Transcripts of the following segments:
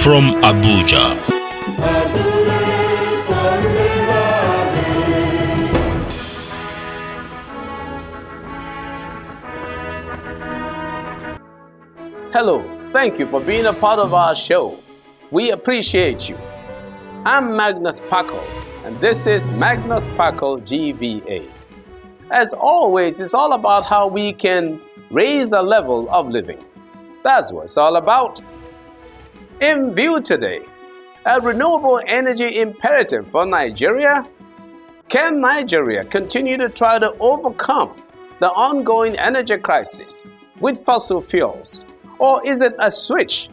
from Abuja. Hello, thank you for being a part of our show. We appreciate you. I'm Magnus Packle, and this is Magnus Packle GVA. As always, it's all about how we can raise the level of living. That's what it's all about. In view today, a renewable energy imperative for Nigeria. Can Nigeria continue to try to overcome the ongoing energy crisis with fossil fuels? Or is it a switch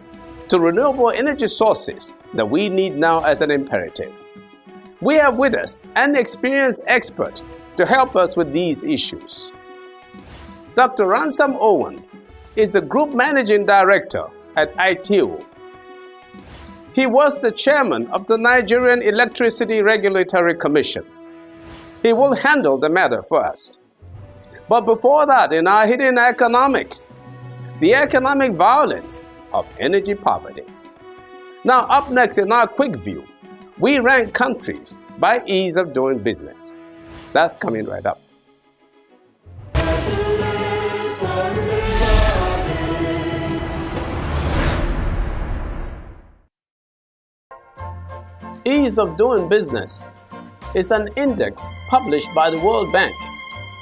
to renewable energy sources that we need now as an imperative? We have with us an experienced expert to help us with these issues. Dr. Ransom Owen is the Group Managing Director at ITIL. He was the chairman of the Nigerian Electricity Regulatory Commission. He will handle the matter for us. But before that, in our hidden economics, the economic violence of energy poverty. Now, up next in our quick view, we rank countries by ease of doing business. That's coming right up. Ease of doing business is an index published by the World Bank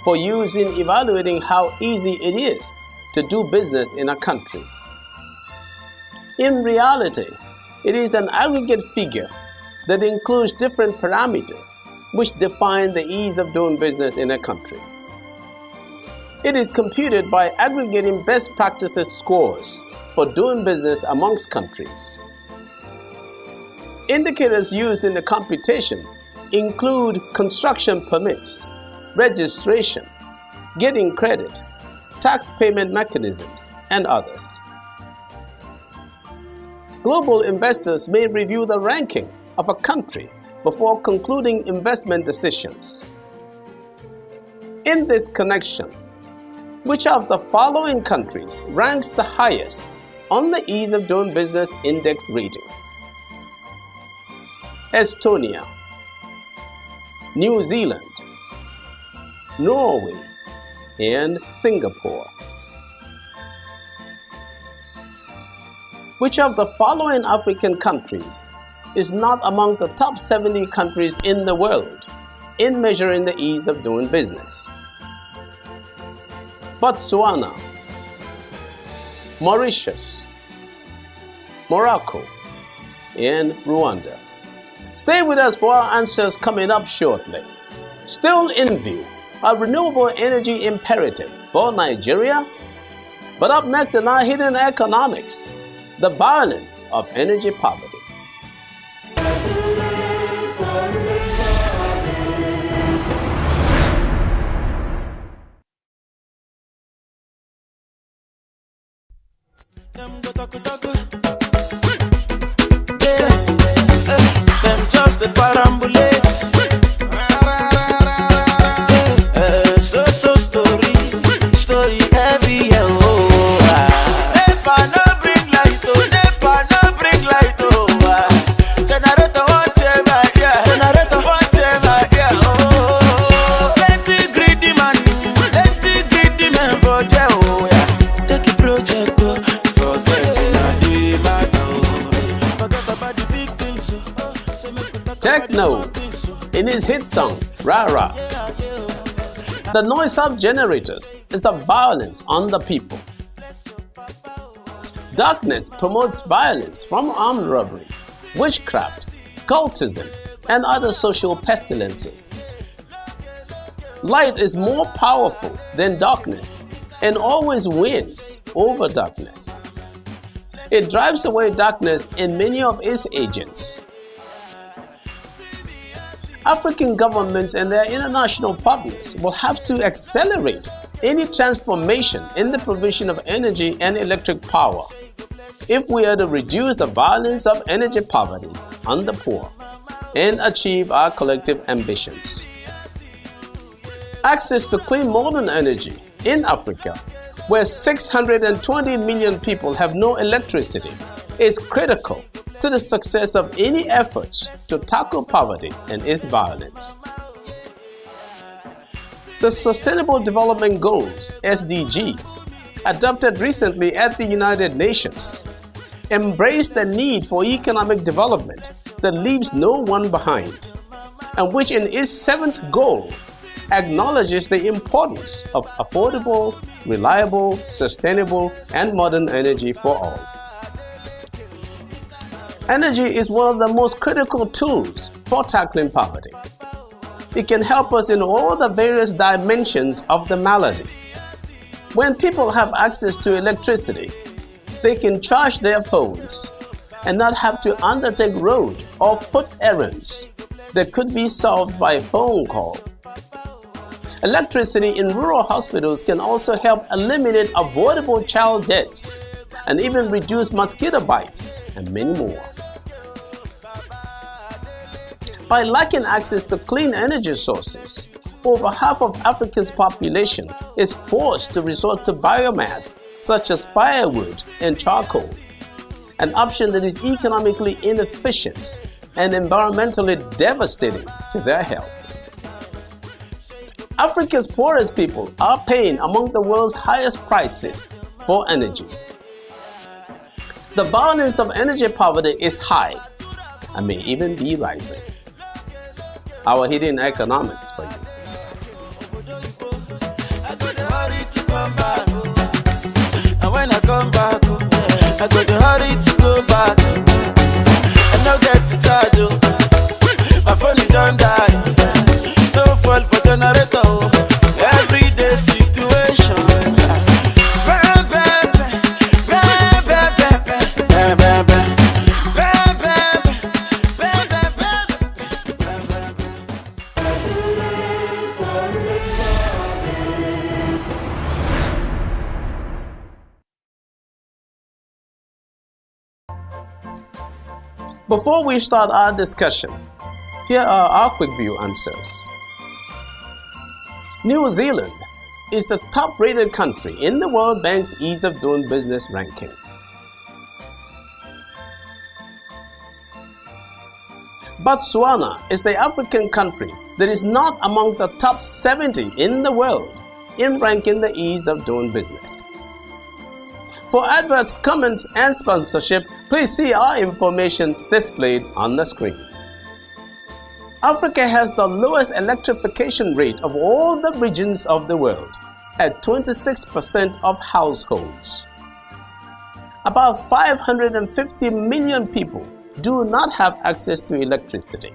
for use in evaluating how easy it is to do business in a country. In reality, it is an aggregate figure that includes different parameters which define the ease of doing business in a country. It is computed by aggregating best practices scores for doing business amongst countries. Indicators used in the computation include construction permits, registration, getting credit, tax payment mechanisms, and others. Global investors may review the ranking of a country before concluding investment decisions. In this connection, which of the following countries ranks the highest on the Ease of Doing Business Index rating? Estonia, New Zealand, Norway, and Singapore. Which of the following African countries is not among the top 70 countries in the world in measuring the ease of doing business? Botswana, Mauritius, Morocco, and Rwanda. Stay with us for our answers coming up shortly. Still in view, a renewable energy imperative for Nigeria. But up next in our hidden economics, the violence of energy poverty. Them just the parambulate. So story heavy. Nepa no bring light, oh. Nepa no bring light, oh. Generator whatever, yeah. Generator whatever, yeah. Oh, plenty greedy man for there, oh yeah. Take a project, oh. Forgetting I do it back, oh. Forget about the big things, oh. Say make we talk about Techno, the small things, oh. in his hit song, Rara. The noise of generators is a violence on the people. Darkness promotes violence from armed robbery, witchcraft, cultism, and other social pestilences. Light is more powerful than darkness and always wins over darkness. It drives away darkness and many of its agents. African governments and their international partners will have to accelerate any transformation in the provision of energy and electric power if we are to reduce the violence of energy poverty on the poor and achieve our collective ambitions. Access to clean modern energy in Africa, where 620 million people have no electricity, is critical to the success of any efforts to tackle poverty and its violence. The Sustainable Development Goals, SDGs, adopted recently at the United Nations, embrace the need for economic development that leaves no one behind, and which in its seventh goal acknowledges the importance of affordable, reliable, sustainable, and modern energy for all. Energy is one of the most critical tools for tackling poverty. It can help us in all the various dimensions of the malady. When people have access to electricity, they can charge their phones and not have to undertake road or foot errands that could be solved by phone call. Electricity in rural hospitals can also help eliminate avoidable child deaths and even reduce mosquito bites and many more. By lacking access to clean energy sources, over half of Africa's population is forced to resort to biomass such as firewood and charcoal, an option that is economically inefficient and environmentally devastating to their health. Africa's poorest people are paying among the world's highest prices for energy. The violence of energy poverty is high and may even be rising. Our hidden economics for you. I got to hurry to come back. And when I come back, I got to hurry to go back. I no get to charge. My phone is done die. No fall for generator. Everyday situation. Before we start our discussion, here are our quick view answers. New Zealand is the top-rated country in the World Bank's Ease of Doing Business ranking. Botswana is the African country that is not among the top 70 in the world in ranking the ease of doing business. For adverts, comments, and sponsorship, please see our information displayed on the screen. Africa has the lowest electrification rate of all the regions of the world, at 26% of households. About 550 million people do not have access to electricity.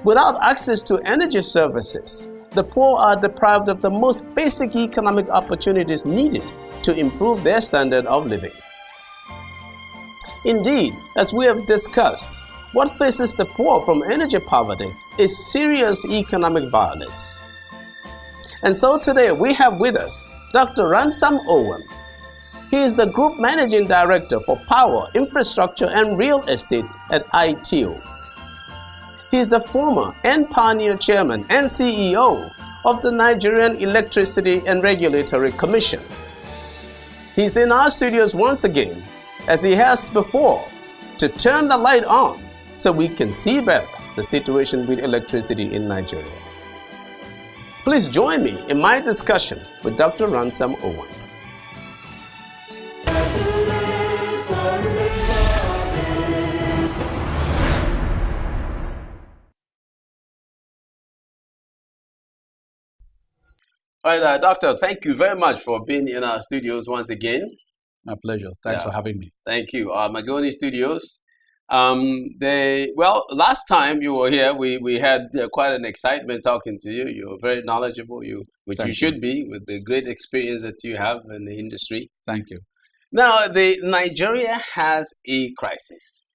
Without access to energy services, the poor are deprived of the most basic economic opportunities needed to improve their standard of living. Indeed, as we have discussed, what faces the poor from energy poverty is serious economic violence. And so today we have with us Dr. Ransom Owen. He is the Group Managing Director for Power, Infrastructure and Real Estate at ITIO. He is the former and pioneer chairman and CEO of the Nigerian Electricity and Regulatory Commission. He's in our studios once again, as he has before, to turn the light on so we can see better the situation with electricity in Nigeria. Please join me in my discussion with Dr. Ransom Owen. All right, Doctor, thank you very much for being in our studios once again. My pleasure. Thanks for having me. Thank you. Magoni Studios. Last time you were here, we had quite an excitement talking to you. You were very knowledgeable, which you should be, with the great experience that you have in the industry. Thank you. Now, Nigeria has a crisis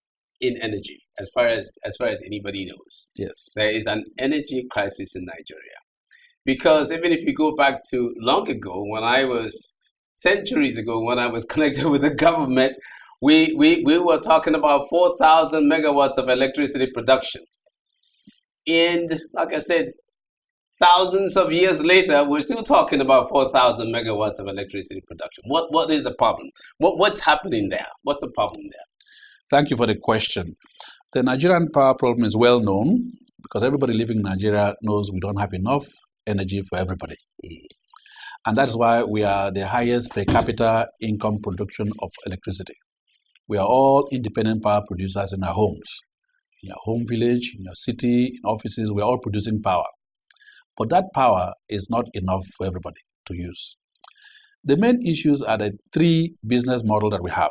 in energy, as far as anybody knows. Yes. There is an energy crisis in Nigeria. Because even if you go back to long ago, centuries ago, when I was connected with the government, we were talking about 4,000 megawatts of electricity production. And like I said, thousands of years later, we're still talking about 4,000 megawatts of electricity production. What is the problem? What's happening there? What's the problem there? Thank you for the question. The Nigerian power problem is well known because everybody living in Nigeria knows we don't have enough energy for everybody. And that is why we are the highest per capita income production of electricity. We are all independent power producers in our homes. In your home village, in your city, in offices, we are all producing power. But that power is not enough for everybody to use. The main issues are the three business models that we have.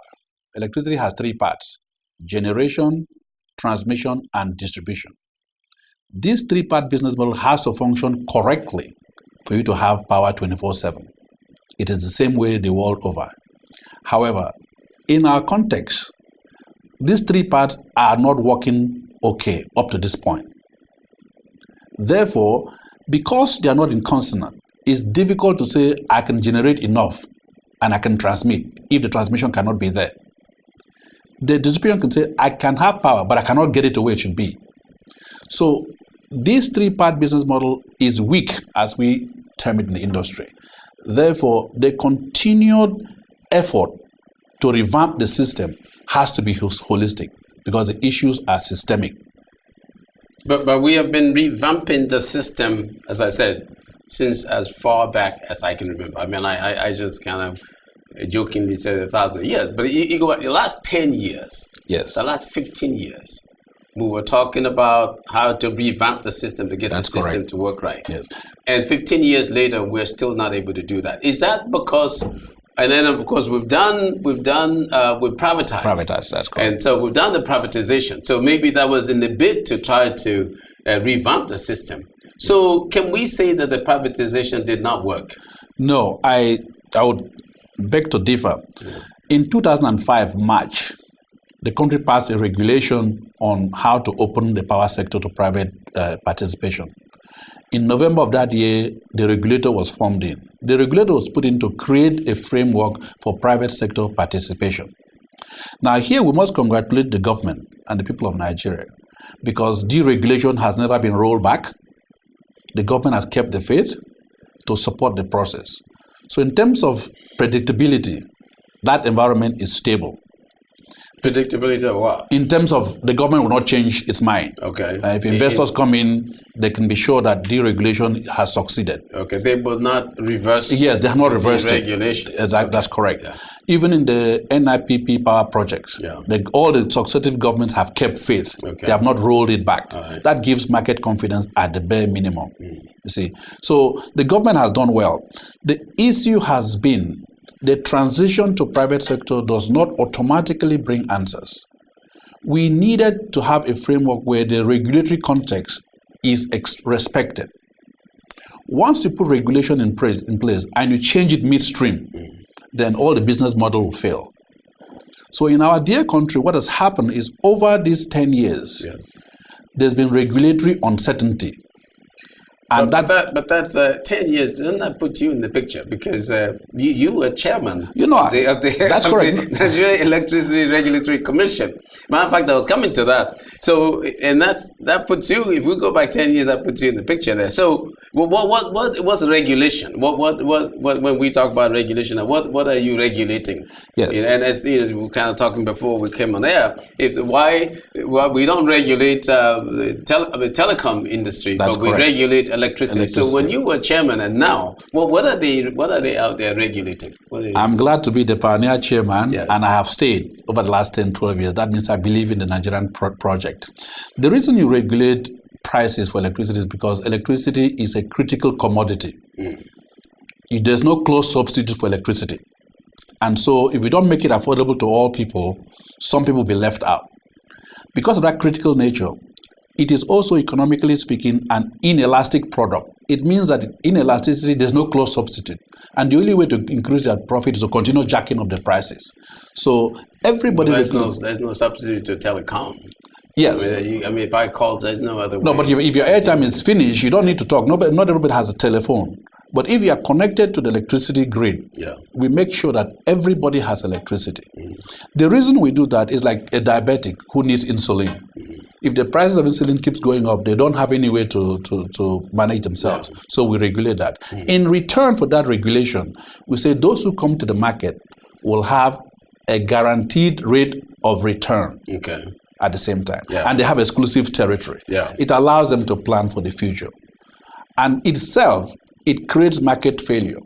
Electricity has three parts: generation, transmission, and distribution. This three-part business model has to function correctly for you to have power 24/7. It is the same way the world over. However, in our context, these three parts are not working okay up to this point. Therefore, because they are not in consonant, it's difficult to say I can generate enough and I can transmit if the transmission cannot be there. The distribution can say I can have power, but I cannot get it to where it should be. So this three-part business model is weak, as we term it in the industry. Therefore, the continued effort to revamp the system has to be holistic because the issues are systemic. But we have been revamping the system, as I said, since as far back as I can remember. I mean, I just kind of jokingly said 1,000 years, but you go back the last 10 years, yes, the last 15 years, we were talking about how to revamp the system to get the system to work right. Yes. And 15 years later, we're still not able to do that. Is that because? And then, of course, we've privatized. Privatized, that's correct. And so we've done the privatization. So maybe that was in the bid to try to revamp the system. So can we say that the privatization did not work? No, I would beg to differ. In 2005, March, the country passed a regulation on how to open the power sector to private participation. In November of that year, the regulator was formed in. The regulator was put in to create a framework for private sector participation. Now here we must congratulate the government and the people of Nigeria because deregulation has never been rolled back. The government has kept the faith to support the process. So in terms of predictability, that environment is stable. Predictability of what? In terms of the government will not change its mind. Okay. If investors come in, they can be sure that deregulation has succeeded. Okay. They will not reverse. Yes, they have not reversed regulation. Exactly, that's correct. Yeah. Even in the NIPP power projects, all the successive governments have kept faith. Okay. They have not rolled it back. Right. That gives market confidence at the bare minimum. You see, so the government has done well. The issue has been the transition to private sector does not automatically bring answers. We needed to have a framework where the regulatory context is respected. Once you put regulation in place and you change it midstream, then all the business model will fail. So in our dear country, what has happened is over these 10 years, there's been regulatory uncertainty. And but that's 10 years. Doesn't that put you in the picture? Because you were chairman of the Nigeria Electricity Regulatory Commission. Matter of fact, I was coming to that. So, and that puts you. If we go back 10 years, that puts you in the picture there. So, what's regulation? What when we talk about regulation, what are you regulating? Yes. And as we were kind of talking before we came on air, why we don't regulate the telecom industry, but we regulate electricity. So when you were chairman and now, what are they out there regulating? I'm glad to be the pioneer chairman, and I have stayed over the last 10, 12 years. That means I believe in the Nigerian project. The reason you regulate prices for electricity is because electricity is a critical commodity. There's no close substitute for electricity. And so if we don't make it affordable to all people, some people will be left out. Because of that critical nature, it is also, economically speaking, an inelastic product. It means that in elasticity, there's no close substitute. And the only way to increase their profit is to continue jacking up the prices. So everybody... There's no substitute to telecom. Yes. I mean, if I call, there's no other way. No, but if your airtime is finished, you don't need to talk. Not everybody has a telephone. But if you are connected to the electricity grid, we make sure that everybody has electricity. The reason we do that is like a diabetic who needs insulin. If the prices of insulin keeps going up, they don't have any way to manage themselves. So we regulate that. In return for that regulation, we say those who come to the market will have a guaranteed rate of return Okay. at the same time. Yeah. And they have exclusive territory. Yeah. It allows them to plan for the future. And itself, it creates market failure.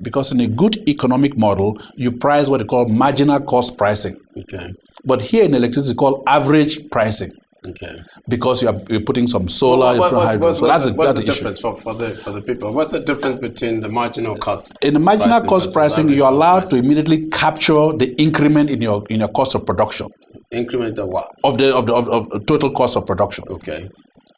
Because in a good economic model, you price what they call marginal cost pricing. Okay. But here in electricity, it's called average pricing. Okay. Because you're putting some solar, you're putting hydro. So that's the issue. difference for the people? What's the difference between the marginal cost? In the marginal pricing cost versus pricing, average you're cost allowed pricing? to immediately capture the increment in your cost of production Increment of what? of the total cost of production. Okay.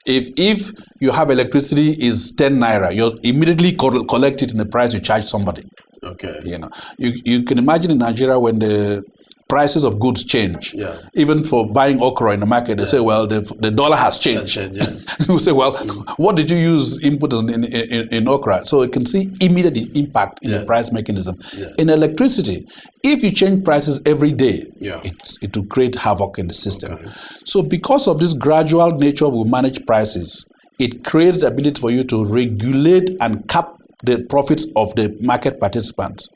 If you have electricity is 10 naira, you immediately collect it in the price you charge somebody. Okay. You know, you can imagine in Nigeria when the prices of goods change. Yeah. Even for buying okra in the market, they say, well, the dollar has changed. Yes. You say, well, what did you use input in okra? So you can see immediate impact in the price mechanism. Yeah. In electricity, if you change prices every day, Yeah. it will create havoc in the system. Okay. So because of this gradual nature we manage prices, it creates the ability for you to regulate and cap the profits of the market participants.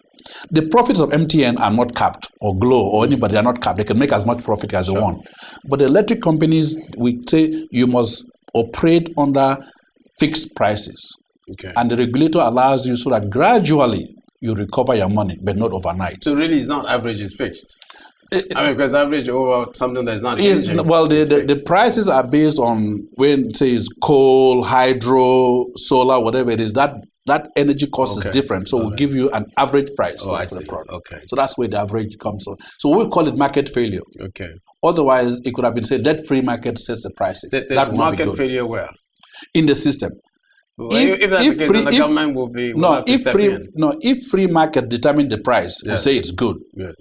The profits of MTN are not capped, or Glo, or anybody, they are not capped. They can make as much profit as they want. But the electric companies, we say you must operate under fixed prices. Okay. And the regulator allows you so that gradually you recover your money, but not overnight. So really, it's not average; it's fixed. Because average over something that's not Is, changing. well, is fixed. the prices are based on when, say, it's coal, hydro, solar, whatever it is. That energy cost is different. So we'll give you an average price for the product. Okay. So that's where the average comes from. So we'll call it market failure. Okay. Otherwise, it could have been said, let-free market sets the prices. There's That would not be market good. failure where? In the system. Well, if that's the case, then the government will be have to step in. if free market determine the price, we say it's good. Good.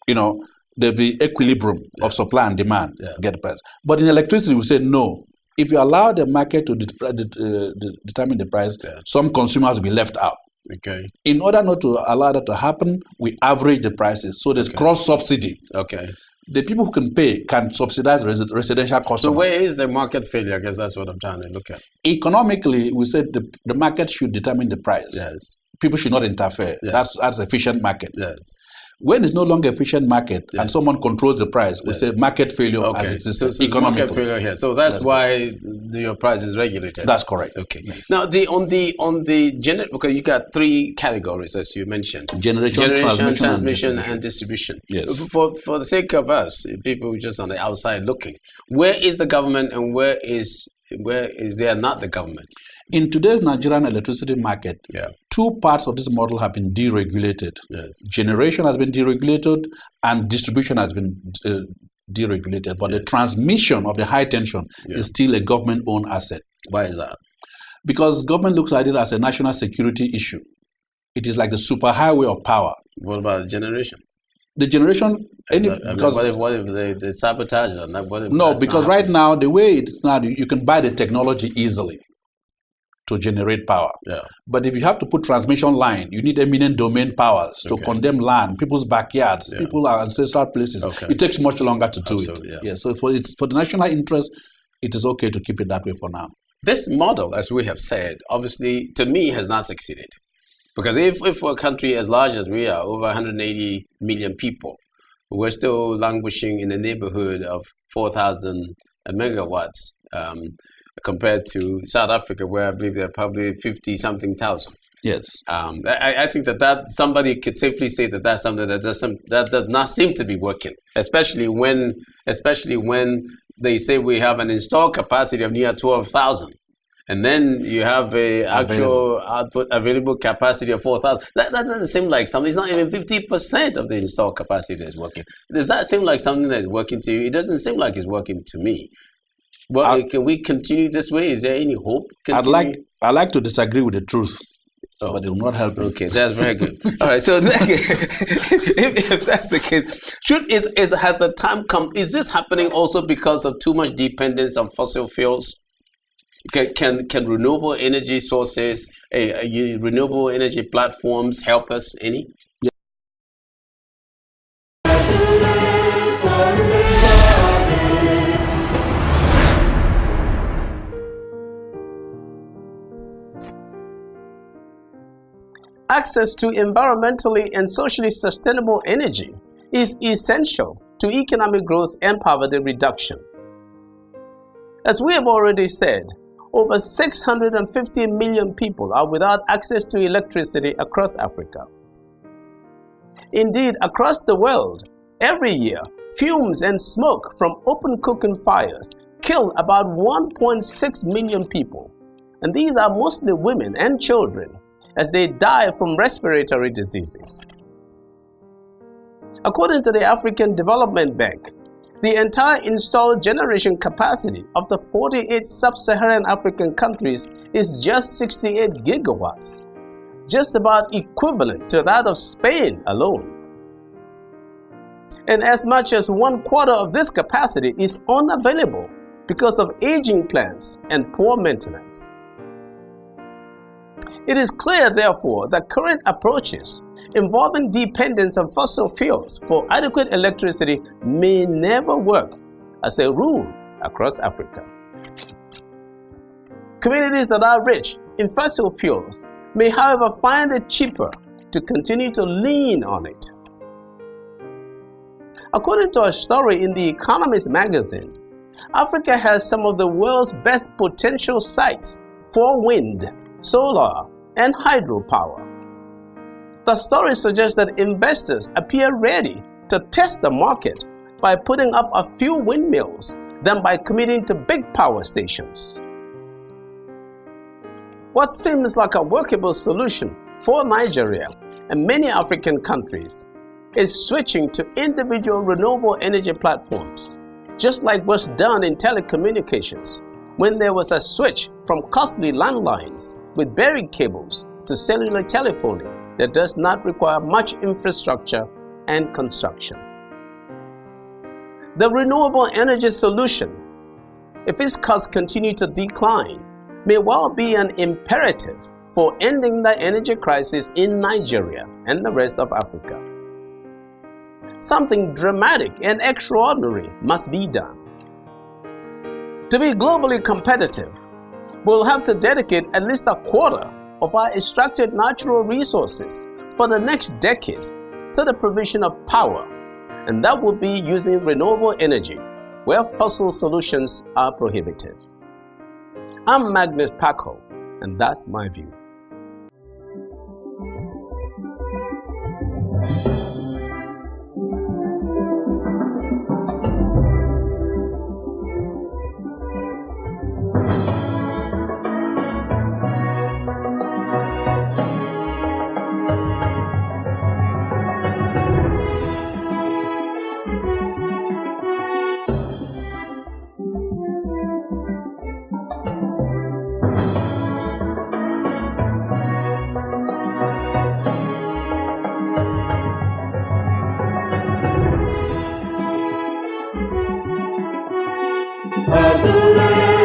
You know, there'll be equilibrium of supply and demand, get the price. But in electricity, we say no. If you allow the market to determine the price, some consumers will be left out. Okay. In order not to allow that to happen, we average the prices. So there's cross-subsidy. Okay. The people who can pay can subsidize residential customers. So where is the market failure? I guess that's what I'm trying to look at. Economically, we said the market should determine the price. Yes. People should not interfere. Yes. That's efficient market. Yes. When it's no longer efficient market and someone controls the price, we say market failure as Okay. it is So economically. market failure here. So that's why your price is regulated. That's correct. Okay. Now on the because you got three categories as you mentioned: Generation, transmission, and distribution. Yes. For the sake of us, people just on the outside looking, where is the government and where is there not the government? In today's Nigerian electricity market, two parts of this model have been deregulated. Yes. Generation has been deregulated and distribution has been deregulated. But the transmission of the high tension is still a government-owned asset. Why is that? Because government looks at it as a national security issue. It is like the superhighway of power. What about the generation? The generation, because what if they sabotage it? No, because right now, the way it's now, you can buy the technology easily to generate power. Yeah. But if you have to put transmission line, you need eminent domain powers to condemn land, people's backyards, people's ancestral places. It takes much longer to do it. Yeah. So for the national interest, it is okay to keep it that way for now. This model, as we have said, obviously, to me, has not succeeded. Because if for a country as large as we are, over 180 million people, we're still languishing in the neighborhood of 4,000 megawatts compared to South Africa, where I believe there are probably 50-something thousand. Yes. I think that somebody could safely say that that's something that does not seem to be working, especially when they say we have an installed capacity of near 12,000. And then you have a actual output available capacity of 4,000. That doesn't seem like something. It's not even 50% of the installed capacity that is working. Does that seem like something that is working to you? It doesn't seem like it's working to me. Well, can we continue this way? Is there any hope? I'd like to disagree with the truth, but it will not help me. Okay, that's very good. All right, so if that's the case, has the time come? Is this happening also because of too much dependence on fossil fuels? Can renewable energy sources, renewable energy platforms help us any? Yeah. Access to environmentally and socially sustainable energy is essential to economic growth and poverty reduction. As we have already said, over 650 million people are without access to electricity across Africa. Indeed, across the world, every year, fumes and smoke from open cooking fires kill about 1.6 million people, and these are mostly women and children as they die from respiratory diseases. According to the African Development Bank, the entire installed generation capacity of the 48 sub-Saharan African countries is just 68 gigawatts, just about equivalent to that of Spain alone. And as much as 1/4 of this capacity is unavailable because of aging plants and poor maintenance. It is clear, therefore, that current approaches involving dependence on fossil fuels for adequate electricity may never work as a rule across Africa. Communities that are rich in fossil fuels may, however, find it cheaper to continue to lean on it. According to a story in The Economist magazine, Africa has some of the world's best potential sites for wind, solar, and hydropower. The story suggests that investors appear ready to test the market by putting up a few windmills than by committing to big power stations. What seems like a workable solution for Nigeria and many African countries is switching to individual renewable energy platforms, just like was done in telecommunications when there was a switch from costly landlines with buried cables to cellular telephony that does not require much infrastructure and construction. The renewable energy solution, if its costs continue to decline, may well be an imperative for ending the energy crisis in Nigeria and the rest of Africa. Something dramatic and extraordinary must be done. To be globally competitive, we'll have to dedicate at least 1/4 of our extracted natural resources for the next decade to the provision of power, and that will be using renewable energy where fossil solutions are prohibitive. I'm Magnus Paco, and that's my view. Adonai.